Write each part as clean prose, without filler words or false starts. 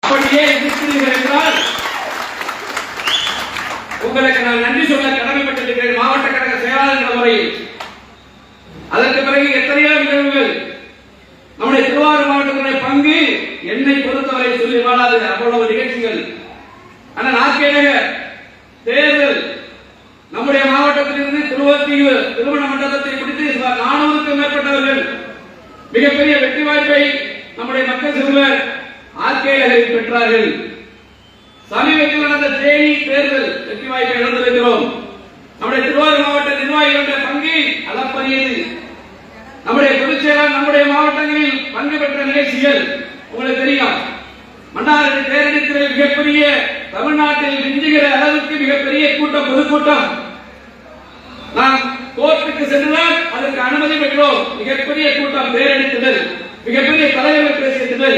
அப்படியே இருக்கிறீர்கள் என்றால் உங்களுக்கு நான் நன்றி சொல்ல கடமைப்பட்டிருக்கிறேன் மாவட்ட கழக செயலாளர் என்ற முறையில். அதற்கு பிறகு எத்தனையோ நிகழ்வுகள் நம்முடைய திருவாரூர் மாவட்டத்தினுடைய பங்கு என்னை பொறுத்தவரை சொல்லி வாழாது அவ்வளவு நிகழ்ச்சிகள். ஆனால் நாற்கேநகர் தேர்தல் நம்முடைய மாவட்டத்திலிருந்து திருவத்தீவு திருமண மண்டலத்தை பிடித்து 400க்கும் மேற்பட்டவர்கள் மிகப்பெரிய வெற்றி வாய்ப்பை நம்முடைய மக்கள் செல்வர் ஆர்கேநகரில் பெற்றார்கள். சமீபத்தில் நடந்த தேனி தேர்தல் வெற்றி வாய்ப்பை இழந்திருக்கிறோம். நம்முடைய திருவாரூர் மாவட்ட நிர்வாகிகளுடைய பங்கு அளப்பரியது. நம்முடைய பொதுச் செயலாளர் நம்முடைய மாவட்டங்களில் பங்கு பெற்ற நிகழ்ச்சிகள் உங்களுக்கு தெரியும். மன்னார் பேரணித்தில் மிகப்பெரிய தமிழ்நாட்டில் விஞ்சுகிற அளவுக்கு மிகப்பெரிய கூட்டம், பொதுக்கூட்டம். நாம் கோர்ட்டுக்கு சென்றால் அதற்கு அனுமதி பெற்றோம். மிகப்பெரிய கூட்டம், பேரணித்தல், மிகப்பெரிய தலைவர்கள் பேசியது.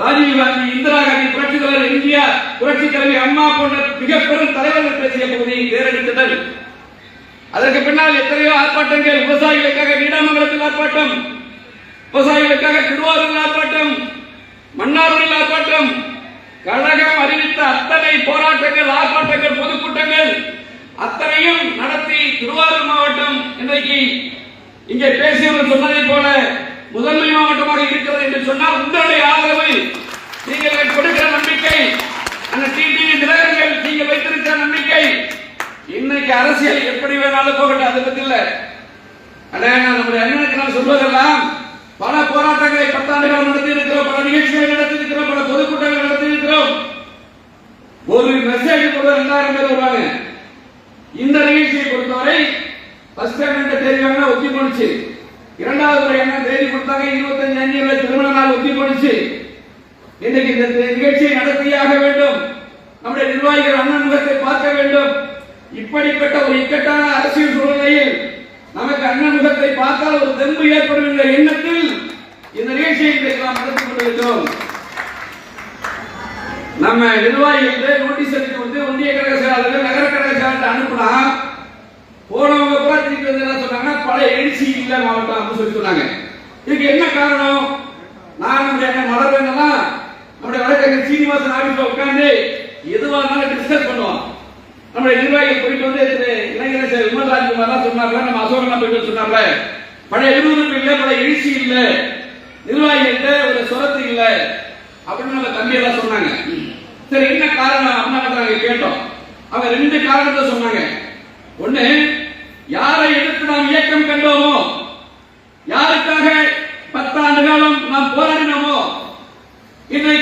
ராஜீவ் காந்தி, இந்திரா காந்தி, புரட்சித் தலைவர் எம்ஜிஆர், புரட்சித் தலைவி அம்மா போன்ற மிக பெரும் தலைவர்கள் பேசிய பகுதி பேரணித்தல். அதற்கு பின்னால் எத்தனையோ ஆர்ப்பாட்டங்கள். விவசாயிகளுக்காக நீடாமங்கலத்தில் ஆர்ப்பாட்டம், விவசாயிகளுக்காக திருவாரூரில் ஆர்ப்பாட்டம், மன்னாரில் ஆர்ப்பாட்டம். கழகம் அறிவித்த அத்தனை போராட்டங்கள், ஆர்ப்பாட்டங்கள், பொதுக்கூட்டங்கள் அத்தனையும் நடத்தி திருவாரூர் மாவட்டம் இன்றைக்கு இங்கே பேசியவர் சொன்னதை போல முதன்மை மாவட்டமாக இருக்கிறது என்று சொன்னால் உங்களுடைய ஆதரவு, நீங்கள் கொடுக்கிற நம்பிக்கை, அந்த டிடிவி தினகரன் நீங்கள் வைத்திருக்கிற நம்பிக்கை. இன்னைக்கு அரசியல் எப்படி வேணாலும் போகட்டும், அதை பத்தி இல்ல. நம்முடைய அண்ணனுக்கு நான் சொல்வதெல்லாம் பல போராட்டங்களை 10 ஆண்டுகள் நடத்தி இருக்கிறோம், பல நிகழ்ச்சிகளை நடத்தி இருக்கிறோம், பல பொதுக்கூட்டங்கள் நடத்தி இருக்கிறோம். ஒரு மெசேஜ் கூட 2000 பேர் வருவாங்க. இந்த நிகழ்ச்சியை பொறுத்தவரை ஃபர்ஸ்ட் டைம் தேதி வாங்கினா ஒத்தி போடுச்சு. இரண்டாவது முறை என்ன தேதி கொடுத்தாங்க, 25 திருமண நாள் ஒத்தி போடுச்சு. இன்னைக்கு இந்த நிகழ்ச்சியை நடத்தியாக வேண்டும். நம்முடைய நிர்வாகிகள் அண்ணன் முகத்தை பார்க்க வேண்டும். இப்படிப்பட்ட ஒரு இக்கட்டான அரசியல் சூழ்நிலையில் நமக்கு அண்ணன் முகத்தை பார்த்தால் ஒரு தெம்பு ஏற்படும் என்ற எண்ணத்தில் இந்த நிகழ்ச்சியை நாம் நடத்தி கொண்டிருக்கிறோம். நம்ம நிர்வாகிகள் நோட்டீஸ் அடித்து வந்து ஒன்றிய கழக செயலாளர்கள், நகர கழக செயலாளர் அனுப்புனா போனவங்க கூட திருப்பி வந்து என்ன சொன்னாங்க, பழைய எழுச்சி இல்ல மாவட்டம் அப்படின்னு சொன்னாங்க. இதுக்கு என்ன காரணம்? நான் நம்முடைய மலர்வேந்தெல்லாம் நம்முடைய வழக்கறிஞர் சீனிவாசன் ஆபீஸ்ல உட்கார்ந்து எதுவா இருந்தாலும் டிஸ்கஸ் பண்ணுவோம். நம்முடைய நிர்வாகிகள் போயிட்டு வந்து இளைஞர் விமல் ராஜ்குமார் சொன்னார்ல, நம்ம அசோகனா போயிட்டு சொன்னார்ல, பழைய விறுவிறுப்பு இல்ல, பழைய எழுச்சி இல்ல, நிர்வாகிகிட்ட ஒரு சொரத்து இல்ல அப்படின்னு நம்ம தம்பியெல்லாம் சொன்னாங்க. சரி, என்ன காரணம் அப்படின்னு நாங்க கேட்டோம். அவங்க 2 காரணத்தை சொன்னாங்க. ஒண்ணு, யாரை எடுத்து நாம் இயக்கம் கண்டோமோ, யாருக்காக 10 ஆண்டு காலம் நாம் போராடினோமோ, இன்றைக்கு